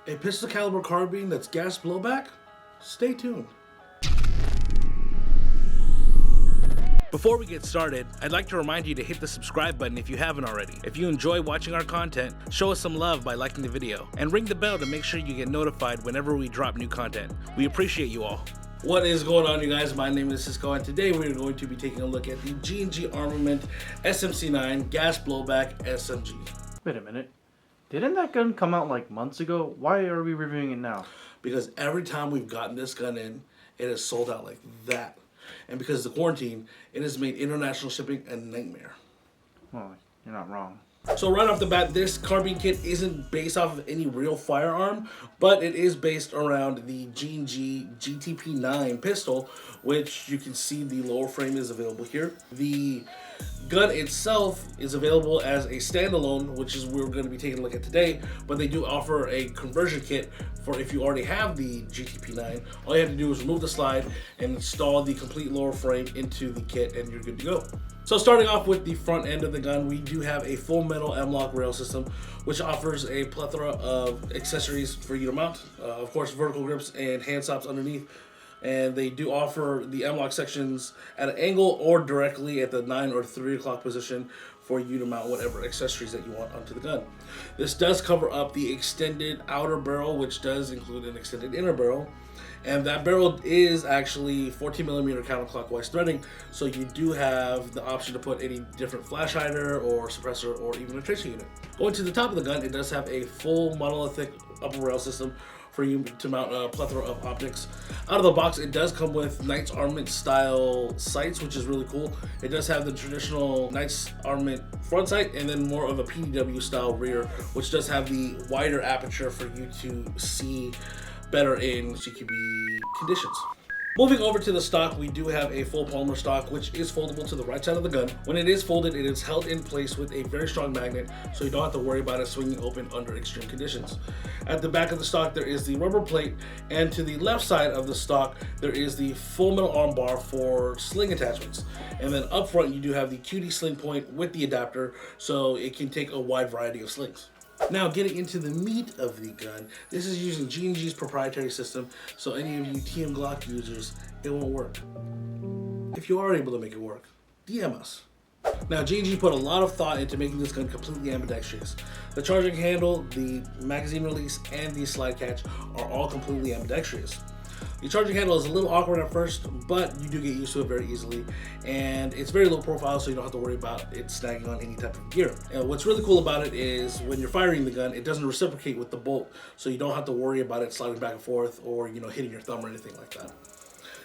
A pistol caliber carbine that's gas blowback? Stay tuned. Before we get started, I'd like to remind you to hit the subscribe button if you haven't already. If you enjoy watching our content, show us some love by liking the video, and ring the bell to make sure you get notified whenever we drop new content. We appreciate you all. What is going on, you guys? My name is Cisco, and today we're going to be taking a look at the G&G Armament SMC-9 gas blowback SMG. Wait a minute. Didn't that gun come out like months ago? Why are we reviewing it now? Because every time we've gotten this gun in, it has sold out like that. And because of the quarantine, it has made international shipping a nightmare. Well, you're not wrong. So right off the bat, this carbine kit isn't based off of any real firearm, but it is based around the G&G GTP-9 pistol, which you can see the lower frame is available here. The gun itself is available as a standalone, which is what we're going to be taking a look at today, but they do offer a conversion kit for if you already have the GTP-9. All you have to do is remove the slide and install the complete lower frame into the kit and you're good to go. So starting off with the front end of the gun, we do have a full metal M-LOK rail system, which offers a plethora of accessories for you to mount. Of course, vertical grips and hand stops underneath. And they do offer the M-LOK sections at an angle or directly at the 9 or 3 o'clock position for you to mount whatever accessories that you want onto the gun. This does cover up the extended outer barrel, which does include an extended inner barrel. And that barrel is actually 14mm counterclockwise threading, so you do have the option to put any different flash hider or suppressor or even a tracer unit. Going to the top of the gun, it does have a full monolithic upper rail system for you to mount a plethora of optics. Out of the box, it does come with Knights Armament style sights, which is really cool. It does have the traditional Knights Armament front sight and then more of a PDW style rear, which does have the wider aperture for you to see better in CQB conditions. Moving over to the stock, we do have a full polymer stock, which is foldable to the right side of the gun. When it is folded, it is held in place with a very strong magnet, so you don't have to worry about it swinging open under extreme conditions. At the back of the stock, there is the rubber plate, and to the left side of the stock, there is the full metal arm bar for sling attachments. And then up front, you do have the QD sling point with the adapter, so it can take a wide variety of slings. Now, getting into the meat of the gun, this is using G&G's proprietary system, so any of you TM Glock users, it won't work. If you are able to make it work, DM us. Now, G&G put a lot of thought into making this gun completely ambidextrous. The charging handle, the magazine release, and the slide catch are all completely ambidextrous. The charging handle is a little awkward at first, but you do get used to it very easily, and it's very low profile, so you don't have to worry about it snagging on any type of gear. And what's really cool about it is when you're firing the gun, it doesn't reciprocate with the bolt, so you don't have to worry about it sliding back and forth or hitting your thumb or anything like that.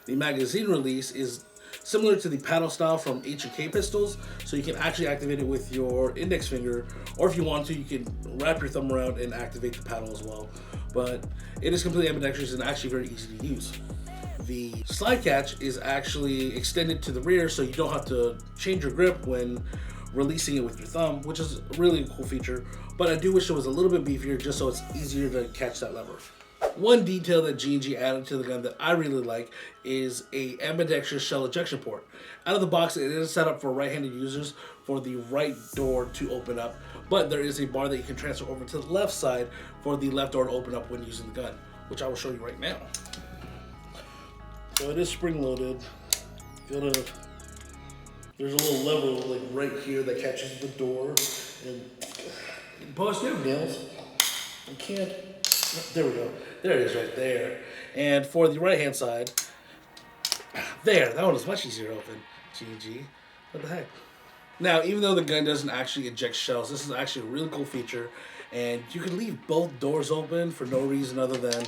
The magazine release is similar to the paddle style from H&K pistols, so you can actually activate it with your index finger, or if you want to, you can wrap your thumb around and activate the paddle as well. But it is completely ambidextrous and actually very easy to use. The slide catch is actually extended to the rear, so you don't have to change your grip when releasing it with your thumb, which is really a cool feature. But I do wish it was a little bit beefier, just so it's easier to catch that lever. One detail that G&G added to the gun that I really like is a ambidextrous shell ejection port. Out of the box, it is set up for right-handed users for the right door to open up, but there is a bar that you can transfer over to the left side for the left door to open up when using the gun, which I will show you right now. So it is spring-loaded. There's a little lever like right here that catches the door, and boss, you have nails. I can't. There we go. There it is right there. And for the right hand side, there, that one is much easier to open. G&G. What the heck? Now, even though the gun doesn't actually eject shells, this is actually a really cool feature. And you can leave both doors open for no reason other than,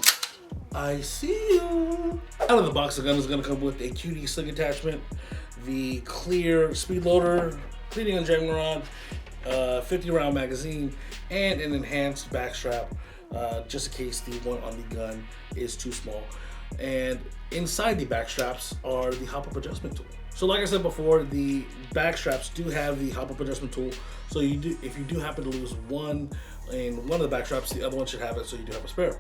I see you. Out of the box, the gun is going to come with a QD sling attachment, the clear speed loader, cleaning and jamming rod, 50 round magazine, and an enhanced back strap. Just in case the one on the gun is too small. And inside the back straps are the hop-up adjustment tool. So like I said before, the back straps do have the hop-up adjustment tool. So if you do happen to lose one in one of the back straps, the other one should have it, so you do have a spare.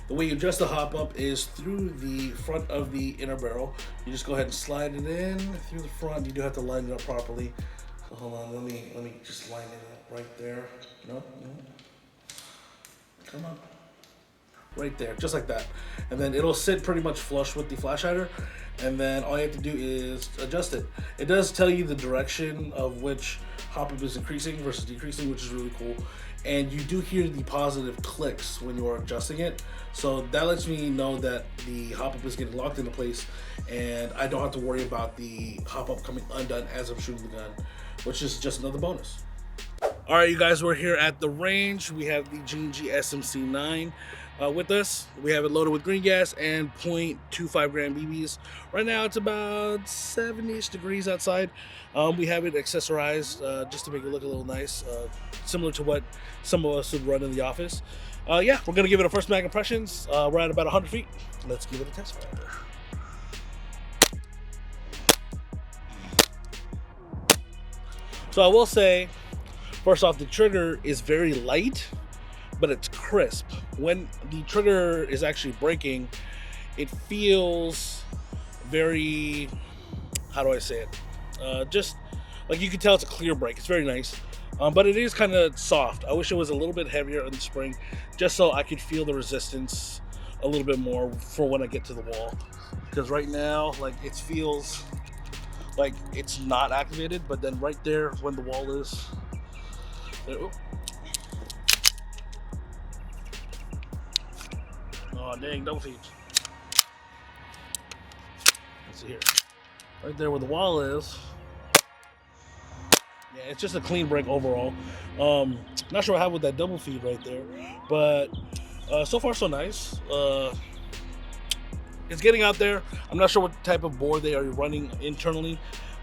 The way you adjust the hop-up is through the front of the inner barrel. You just go ahead and slide it in through the front. You do have to line it up properly. So hold on, let me just line it up right there. No. Come on. right there, just like that. And then it'll sit pretty much flush with the flash hider, and then all you have to do is adjust it. It does tell you the direction of which hop up is increasing versus decreasing, which is really cool. And you do hear the positive clicks when you are adjusting it, so that lets me know that the hop up is getting locked into place, and I don't have to worry about the hop up coming undone as I'm shooting the gun, which is just another bonus. All right, you guys, we're here at the range. We have the G&G SMC-9 with us. We have it loaded with green gas and 0.25 gram BBs. Right now it's about 70-ish degrees outside. We have it accessorized just to make it look a little nice, similar to what some of us would run in the office. Yeah, we're gonna give it a first mag impressions. We're at about 100 feet. Let's give it a test fire. So I will say, first off, the trigger is very light, but it's crisp. When the trigger is actually braking, it feels very, how do I say it? Just like you can tell it's a clear brake. It's very nice, but it is kind of soft. I wish it was a little bit heavier on the spring, just so I could feel the resistance a little bit more for when I get to the wall. Because right now, like, it feels like it's not activated, but then right there when the wall is, oh dang, double feed. Let's see here. Right there where the wall is. Yeah, it's just a clean brake overall. Not sure what happened with that double feed right there, but so far so nice. It's getting out there. I'm not sure what type of bore they are running internally.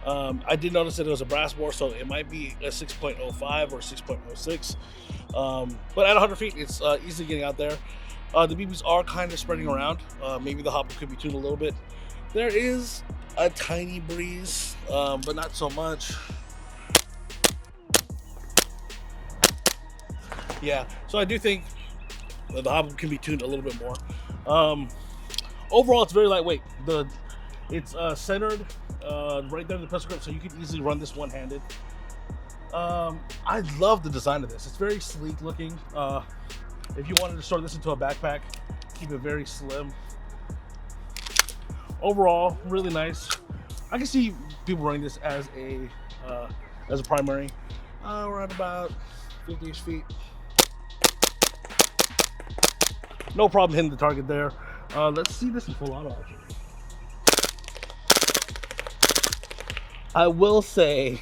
I did notice that it was a brass bore, so it might be a 6.05 or 6.06. But at 100 feet, it's easily getting out there. The BBs are kind of spreading around. Maybe the hopper could be tuned a little bit. There is a tiny breeze, but not so much. Yeah, so I do think the hopper can be tuned a little bit more. Overall, it's very lightweight. It's centered right there in the pistol grip, so you can easily run this one-handed. I love the design of this. It's very sleek looking. If you wanted to store this into a backpack, keep it very slim. Overall, really nice. I can see people running this as a primary. We're at about 50-ish feet. No problem hitting the target there. Let's see this in full auto action. I will say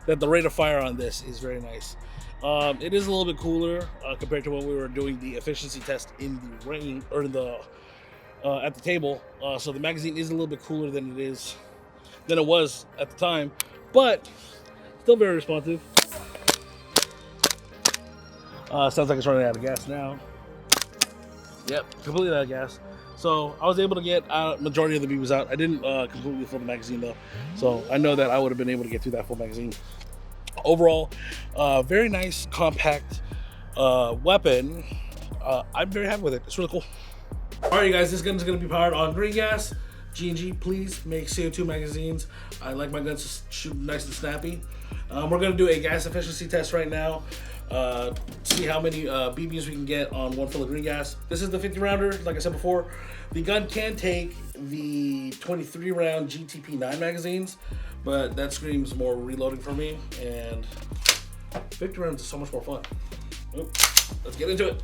that the rate of fire on this is very nice. It is a little bit cooler compared to when we were doing the efficiency test in the rain or at the table. So the magazine is a little bit cooler than it was at the time, but still very responsive. Sounds like it's running out of gas now. Yep, completely out of gas. So I was able to get majority of the BBs out. I didn't completely fill the magazine though, so I know that I would have been able to get through that full magazine. Overall, very nice, compact weapon. I'm very happy with it. It's really cool. All right, you guys, this gun is going to be powered on green gas. G&G, please make CO2 magazines. I like my guns to shoot nice and snappy. We're going to do a gas efficiency test right now. See how many BBs we can get on one fill of green gas. This is the 50 rounder, like I said before. The gun can take the 23 round GTP-9 magazines, but that screams more reloading for me, and 50 rounds is so much more fun. Let's get into it.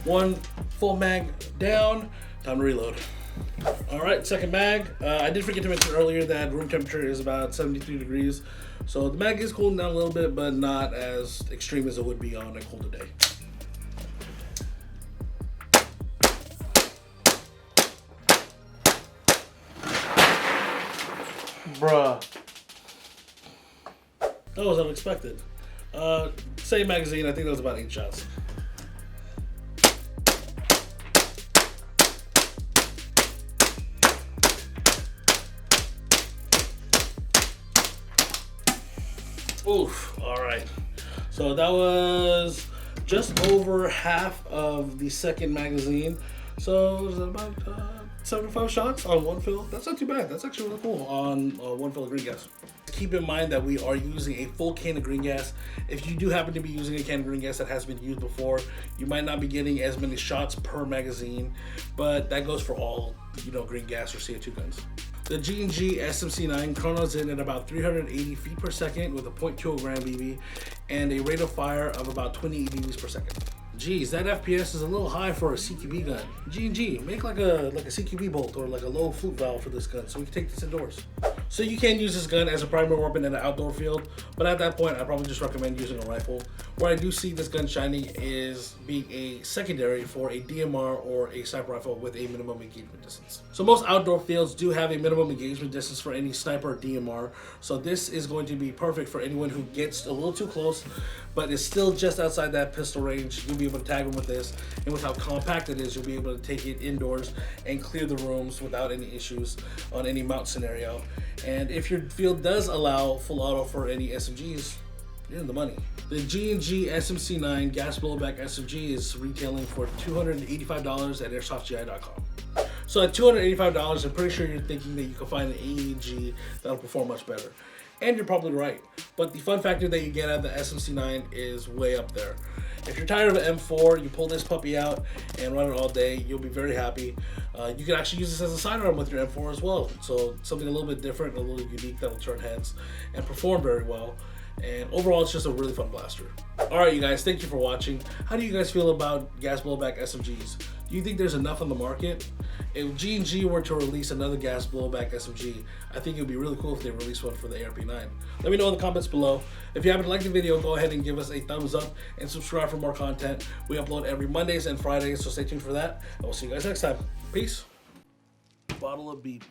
One full mag down, time to reload. All right, second mag. I did forget to mention earlier that room temperature is about 73 degrees. So the mag is cooling down a little bit, but not as extreme as it would be on a colder day. Bruh. That was unexpected. Same magazine, I think that was about 8 shots. Oof, all right. So that was just over half of the second magazine. So it was about 75 shots on one fill. That's not too bad. That's actually really cool on one fill of green gas. Keep in mind that we are using a full can of green gas. If you do happen to be using a can of green gas that has been used before, you might not be getting as many shots per magazine, but that goes for all, green gas or CO2 guns. The G&G SMC-9 chronos in at about 380 feet per second with a .20 gram BB and a rate of fire of about 20 EDVs per second. Geez, that FPS is a little high for a CQB gun. G&G, make like a CQB bolt or like a low flute valve for this gun so we can take this indoors. So you can use this gun as a primary weapon in an outdoor field, but at that point I probably just recommend using a rifle. Where I do see this gun shining is being a secondary for a DMR or a sniper rifle with a minimum engagement distance. So most outdoor fields do have a minimum engagement distance for any sniper or DMR, so this is going to be perfect for anyone who gets a little too close but is still just outside that pistol range. You'll be able to tag them with this, and with how compact it is, you'll be able to take it indoors and clear the rooms without any issues on any mount scenario. And if your field does allow full auto for any SMGs, you're in the money. The G&G SMC-9 gas blowback SMG is retailing for $285 at airsoftgi.com. So at $285, I'm pretty sure you're thinking that you can find an AEG that'll perform much better. And you're probably right. But the fun factor that you get out of the SMC-9 is way up there. If you're tired of an M4, you pull this puppy out and run it all day, you'll be very happy. You can actually use this as a sidearm with your M4 as well. So something a little bit different, a little unique that'll turn heads and perform very well. And overall, it's just a really fun blaster. Alright, you guys, thank you for watching. How do you guys feel about gas blowback SMGs? Do you think there's enough on the market? If G&G were to release another gas blowback SMG, I think it would be really cool if they released one for the ARP9. Let me know in the comments below. If you haven't liked the video, go ahead and give us a thumbs up and subscribe for more content. We upload every Mondays and Fridays, so stay tuned for that. And we'll see you guys next time. Peace. Bottle of BBs,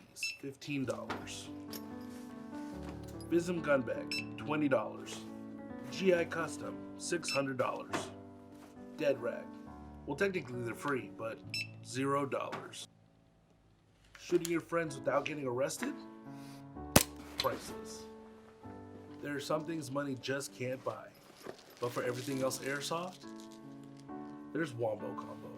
$15. Vism gun bag, $20. GI Custom, $600. Dead Rag. Well, technically they're free, but $0. Shooting your friends without getting arrested? Priceless. There are some things money just can't buy, but for everything else Airsoft, there's Wombo Combo.